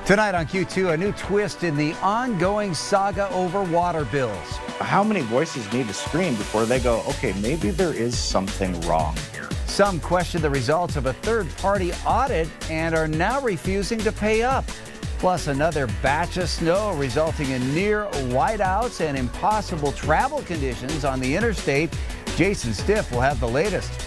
Tonight on Q2, a new twist in the ongoing saga over water bills. How many voices need to scream before they go, okay, maybe there is something wrong here? Some question the results of a third-party audit and are now refusing to pay up. Plus, another batch of snow resulting in near whiteouts and impossible travel conditions on the interstate. Jason Stiff will have the latest.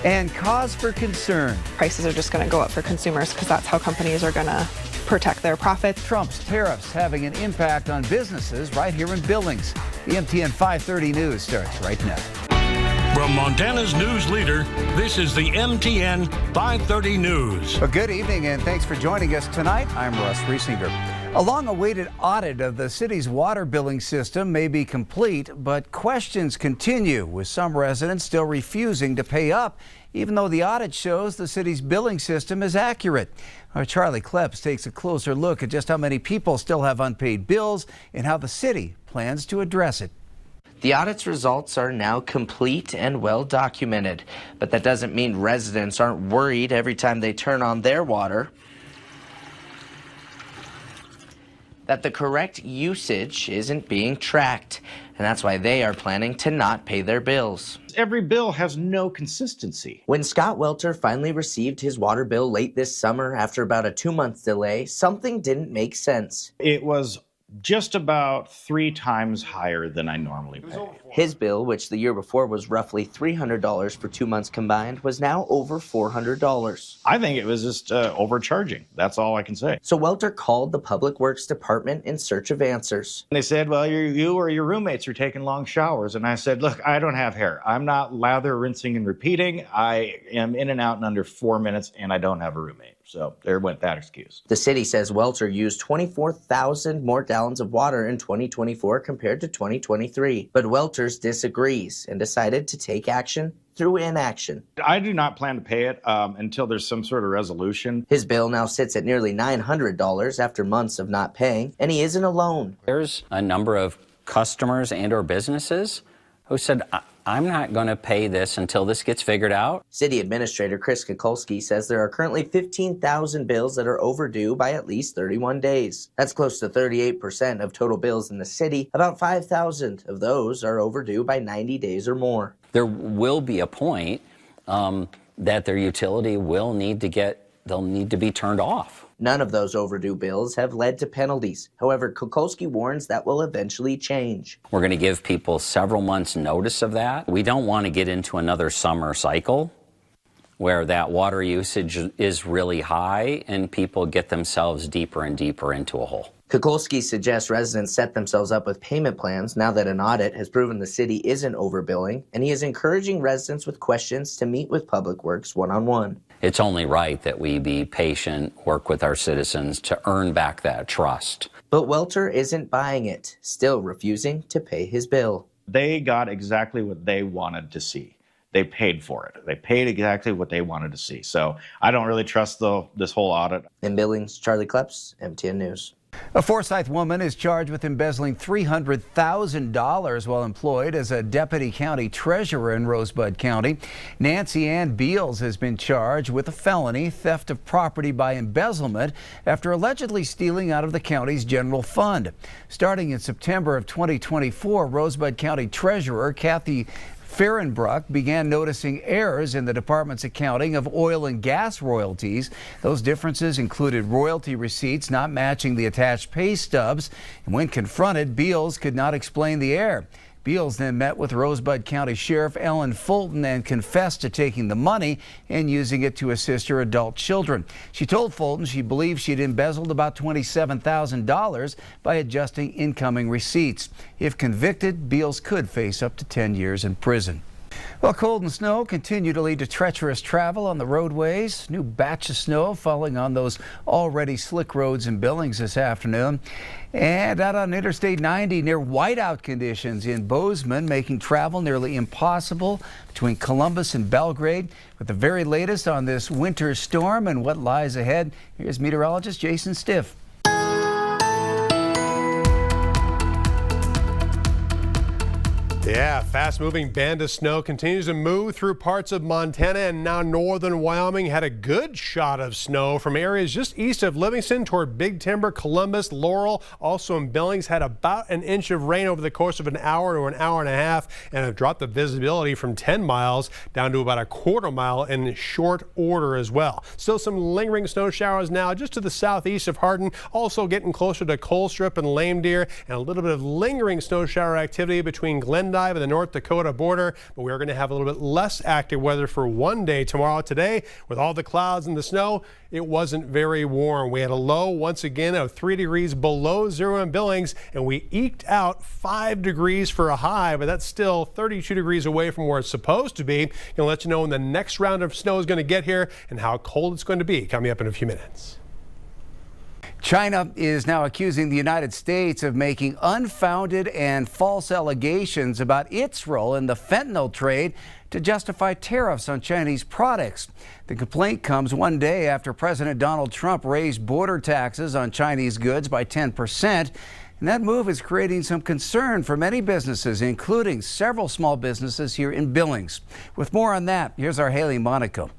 And cause for concern. Prices are just going to go up for consumers because that's how companies are going to protect their profits. Trump's tariffs having an impact on businesses right here in Billings. The MTN 530 News starts right now. From Montana's news leader, this is the MTN 530 News. Well, good evening and thanks for joining us tonight. I'm Russ Riesinger. A long-awaited audit of the city's water billing system may be complete, but questions continue, with some residents still refusing to pay up, even though the audit shows the city's billing system is accurate. Our Charlie Kleps takes a closer look at just how many people still have unpaid bills and how the city plans to address it. The audit's results are now complete and well documented, but that doesn't mean residents aren't worried every time they turn on their water that the correct usage isn't being tracked, and that's why they are planning to not pay their bills. Every bill has no consistency. When Scott Welter finally received his water bill late this summer after about a 2-month delay, something didn't make sense. It was just about 3 times higher than I normally pay. His bill, which the year before was roughly $300 for 2 months combined, was now over $400. I think it was just overcharging. That's all I can say. So Welter called the Public Works Department in search of answers. They said, well, you or your roommates are taking long showers. And I said, look, I don't have hair. I'm not lather, rinsing, and repeating. I am in and out in under 4 minutes, and I don't have a roommate. So there went that excuse. The city says Welter used 24,000 more gallons of water in 2024 compared to 2023. But Welters disagrees and decided to take action through inaction. I do not plan to pay it until there's some sort of resolution. His bill now sits at nearly $900 after months of not paying, and he isn't alone. There's a number of customers and or businesses who said, I'm not going to pay this until this gets figured out. City Administrator Chris Kukulski says there are currently 15,000 bills that are overdue by at least 31 days. That's close to 38% of total bills in the city. About 5,000 of those are overdue by 90 days or more. There will be a point that their utility will need to they'll need to be turned off. None of those overdue bills have led to penalties. However, Kukulski warns that will eventually change. We're going to give people several months' notice of that. We don't want to get into another summer cycle where that water usage is really high and people get themselves deeper and deeper into a hole. Kukulski suggests residents set themselves up with payment plans now that an audit has proven the city isn't overbilling, and he is encouraging residents with questions to meet with Public Works one-on-one. It's only right that we be patient, work with our citizens to earn back that trust. But Welter isn't buying it, still refusing to pay his bill. They got exactly what they wanted to see. They paid for it. They paid exactly what they wanted to see. So I don't really trust this whole audit. In Billings, Charlie Kleps, MTN News. A Forsyth woman is charged with embezzling $300,000 while employed as a deputy county treasurer in Rosebud County. Nancy Ann Beals has been charged with a felony, theft of property by embezzlement, after allegedly stealing out of the county's general fund. Starting in September of 2024, Rosebud County Treasurer Kathy Fehrenbruck began noticing errors in the department's accounting of oil and gas royalties. Those differences included royalty receipts not matching the attached pay stubs, and when confronted, Beals could not explain the error. Beals then met with Rosebud County Sheriff Ellen Fulton and confessed to taking the money and using it to assist her adult children. She told Fulton she believed she'd embezzled about $27,000 by adjusting incoming receipts. If convicted, Beals could face up to 10 years in prison. Well, cold and snow continue to lead to treacherous travel on the roadways. New batch of snow falling on those already slick roads in Billings this afternoon. And out on Interstate 90 near whiteout conditions in Bozeman, making travel nearly impossible between Columbus and Belgrade. With the very latest on this winter storm and what lies ahead, here's meteorologist Jason Stiff. Yeah, fast-moving band of snow continues to move through parts of Montana, and now northern Wyoming had a good shot of snow from areas just east of Livingston toward Big Timber, Columbus, Laurel. Also in Billings had about an inch of rain over the course of an hour to an hour and a half, and have dropped the visibility from 10 miles down to about a quarter mile in short order as well. Still some lingering snow showers now just to the southeast of Hardin, also getting closer to Colstrip and Lame Deer, and a little bit of lingering snow shower activity between Glendive and the North Dakota border, but we are going to have a little bit less active weather for one day tomorrow. Today, with all the clouds and the snow, it wasn't very warm. We had a low once again of 3 degrees below zero in Billings, and we eked out 5 degrees for a high, but that's still 32 degrees away from where it's supposed to be. Going to let you know when the next round of snow is going to get here and how cold it's going to be coming up in a few minutes. China is now accusing the United States of making unfounded and false allegations about its role in the fentanyl trade to justify tariffs on Chinese products. The complaint comes one day after President Donald Trump raised border taxes on Chinese goods by 10%. And that move is creating some concern for many businesses, including several small businesses here in Billings. With more on that, here's our Haley Monaco.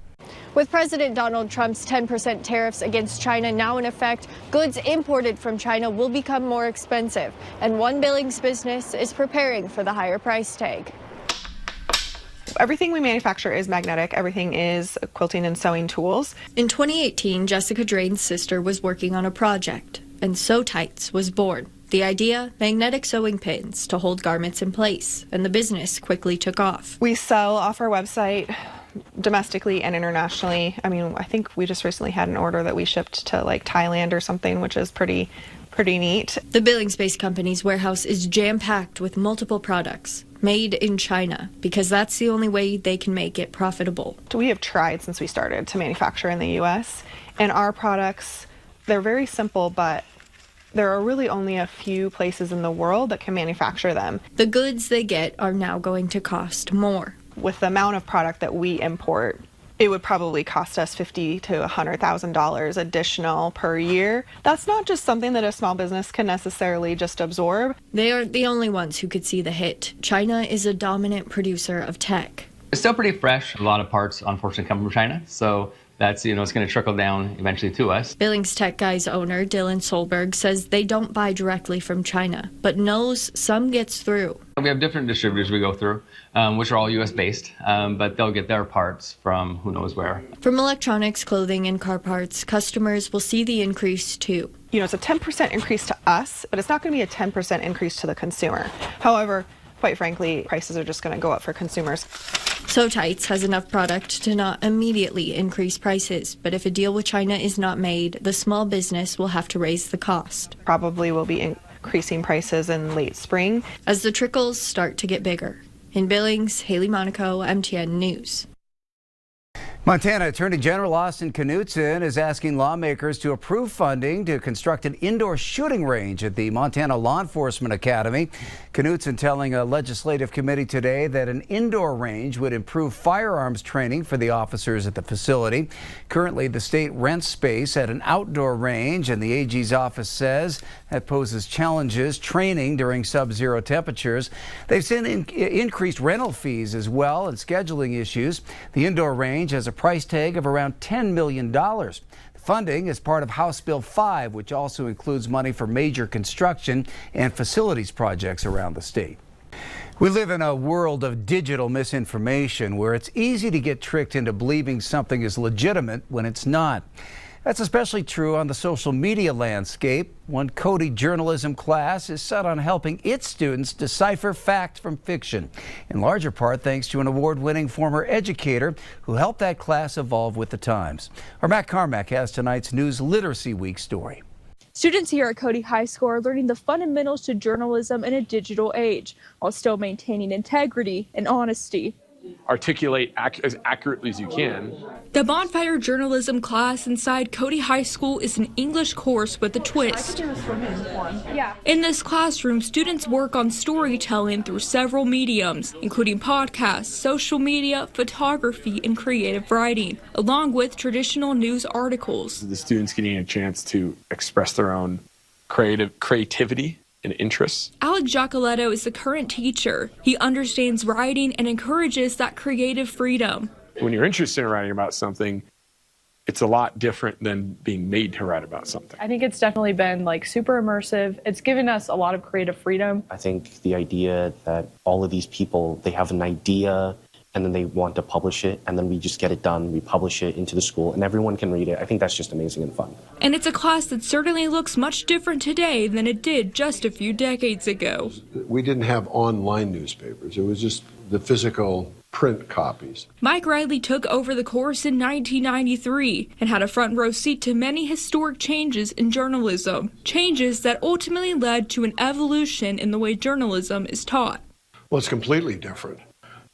With President Donald Trump's 10% tariffs against China now in effect, goods imported from China will become more expensive, and one Billings business is preparing for the higher price tag. Everything we manufacture is magnetic. Everything is quilting and sewing tools. In 2018, Jessica Drain's sister was working on a project, and Sew Tights was born. The idea, magnetic sewing pins to hold garments in place, and the business quickly took off. We sell off our website domestically and internationally. I mean, I think we just recently had an order that we shipped to like Thailand or something, which is pretty neat. The Billings-based company's warehouse is jam-packed with multiple products made in China because that's the only way they can make it profitable. We have tried since we started to manufacture in the U.S. and our products, they're very simple, but there are really only a few places in the world that can manufacture them. The goods they get are now going to cost more. With the amount of product that we import, it would probably cost us $50,000 to $100,000 additional per year. That's not just something that a small business can necessarily just absorb. They aren't the only ones who could see the hit. China is a dominant producer of tech. It's still pretty fresh. A lot of parts, unfortunately, come from China. So that's, it's going to trickle down eventually to us. Billings Tech Guys owner Dylan Solberg says they don't buy directly from China, but knows some gets through. We have different distributors we go through, which are all U.S. based, but they'll get their parts from who knows where. From electronics, clothing, and car parts, customers will see the increase too. It's a 10% increase to us, but it's not going to be a 10% increase to the consumer. However, quite frankly, prices are just going to go up for consumers. Sew Tights has enough product to not immediately increase prices, but if a deal with China is not made, the small business will have to raise the cost. Probably will be increasing prices in late spring as the trickles start to get bigger. In Billings, Haley Monaco, MTN News. Montana Attorney General Austin Knudsen is asking lawmakers to approve funding to construct an indoor shooting range at the Montana Law Enforcement Academy. Knudsen telling a legislative committee today that an indoor range would improve firearms training for the officers at the facility. Currently, the state rents space at an outdoor range, and the AG's office says that poses challenges training during sub-zero temperatures. They've seen increased rental fees as well and scheduling issues. The indoor range has a price tag of around $10 million. The funding is part of House Bill 5, which also includes money for major construction and facilities projects around the state. We live in a world of digital misinformation where it's easy to get tricked into believing something is legitimate when it's not. That's especially true on the social media landscape. One Cody journalism class is set on helping its students decipher fact from fiction, in larger part thanks to an award-winning former educator who helped that class evolve with the times. Our Matt Carmack has tonight's News Literacy Week story. Students here at Cody High School are learning the fundamentals to journalism in a digital age, while still maintaining integrity and honesty. Articulate as accurately as you can. The Bonfire Journalism class inside Cody High School is an English course with a twist. In this classroom, students work on storytelling through several mediums, including podcasts, social media, photography, and creative writing, along with traditional news articles. The students getting a chance to express their own creativity and interests. Alex Giacoletto is the current teacher. He understands writing and encourages that creative freedom. When you're interested in writing about something, it's a lot different than being made to write about something. I think it's definitely been super immersive. It's given us a lot of creative freedom. I think the idea that all of these people, they have an idea and then they want to publish it, and then we just get it done, we publish it into the school, and everyone can read it. I think that's just amazing and fun. And it's a class that certainly looks much different today than it did just a few decades ago. We didn't have online newspapers. It was just the physical print copies. Mike Riley took over the course in 1993 and had a front row seat to many historic changes in journalism, changes that ultimately led to an evolution in the way journalism is taught. Well, it's completely different.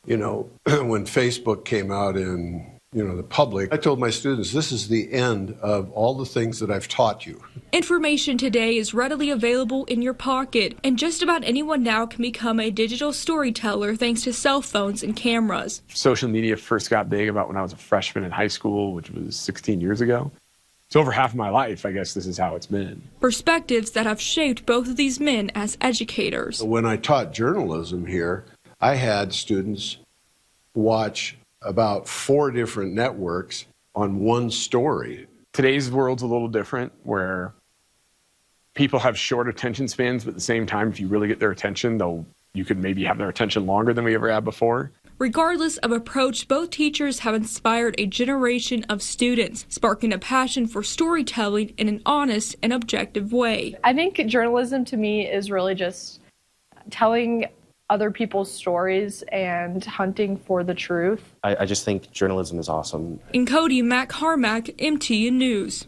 You know, when Facebook came out in, the public, I told my students, this is the end of all the things that I've taught you. Information today is readily available in your pocket, and just about anyone now can become a digital storyteller thanks to cell phones and cameras. Social media first got big about when I was a freshman in high school, which was 16 years ago. So over half of my life, I guess this is how it's been. Perspectives that have shaped both of these men as educators. When I taught journalism here, I had students watch about 4 different networks on one story. Today's world's a little different, where people have short attention spans, but at the same time, if you really get their attention, you could maybe have their attention longer than we ever had before. Regardless of approach, both teachers have inspired a generation of students, sparking a passion for storytelling in an honest and objective way. I think journalism to me is really just telling other people's stories and hunting for the truth. I just think journalism is awesome. In Cody, Matt Carmack, MTN News.